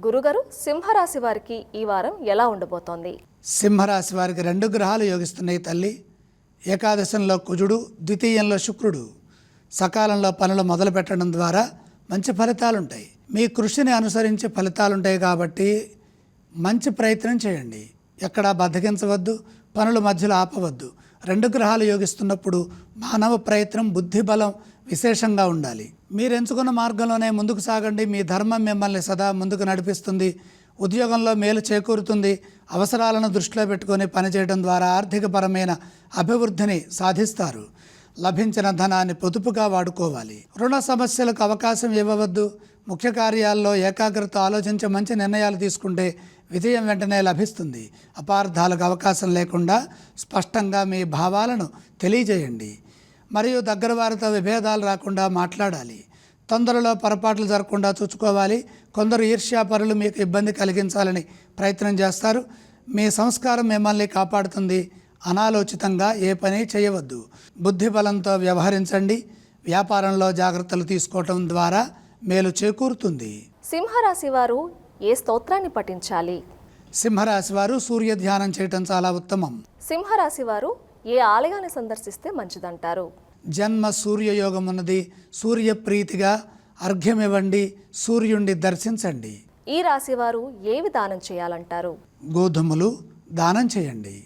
గురుగారు, సింహరాశి వారికి ఈ వారం ఎలా ఉండబోతోంది? సింహరాశి వారికి 2 గ్రహాలు యోగిస్తున్నాయి తల్లి. ఏకాదశంలో కుజుడు, ద్వితీయంలో శుక్రుడు. సకాలంలో పనులు మొదలు పెట్టడం ద్వారా మంచి ఫలితాలుంటాయి. మీ కృషిని అనుసరించి ఫలితాలుంటాయి కాబట్టి మంచి ప్రయత్నం చేయండి. ఎక్కడా బద్దకించవద్దు, పనుల మధ్యలో ఆపవద్దు. 2 గ్రహాలు యోగిస్తున్నప్పుడు మానవ ప్రయత్నం, బుద్ధి బలం విశేషంగా ఉండాలి. మీరు ఎంచుకున్న మార్గంలోనే ముందుకు సాగండి. మీ ధర్మం మిమ్మల్ని సదా ముందుకు నడిపిస్తుంది. ఉద్యోగంలో మేలు చేకూరుతుంది. అవసరాలను దృష్టిలో పెట్టుకొని పనిచేయడం ద్వారా ఆర్థికపరమైన అభివృద్ధిని సాధిస్తారు. లభించిన ధనాన్ని పొదుపుగా వాడుకోవాలి. రుణ సమస్యలకు అవకాశం ఇవ్వవద్దు. ముఖ్య కార్యాల్లో ఏకాగ్రత ఆలోచించి మంచి నిర్ణయాలు తీసుకుంటే విజయం వెంటనే లభిస్తుంది. అపార్థాలకు అవకాశం లేకుండా స్పష్టంగా మీ భావాలను తెలియజేయండి. మరియు దగ్గర వారితో విభేదాలు రాకుండా మాట్లాడాలి. తొందరలో పొరపాట్లు జరగకుండా చూసుకోవాలి. కొందరు ఈర్ష్యాపరులు మీకు ఇబ్బంది కలిగించాలని ప్రయత్నం చేస్తారు. మీ సంస్కారం మిమ్మల్ని కాపాడుతుంది. అనాలోచితంగా ఏ పని చేయవద్దు. బుద్ధి బలంతో వ్యవహరించండి. వ్యాపారంలో జాగ్రత్తలు తీసుకోవటం ద్వారా మేలు చేకూరుతుంది. సింహరాశి వారు ఏ స్తోత్రాన్ని పఠించాలి? సింహరాశి వారు సూర్య ధ్యానం చేయటం చాలా ఉత్తమం. సింహరాశి వారు ఏ ఆలయాన్ని సందర్శిస్తే మంచిదంటారు? జన్మ సూర్యయోగం ఉన్నది. సూర్యప్రీతిగా అర్ఘ్యమివ్వండి. సూర్యుణ్ణి దర్శించండి. ఈ రాశి వారు ఏవి దానం చేయాలంటారు? గోధుమలు దానం చేయండి.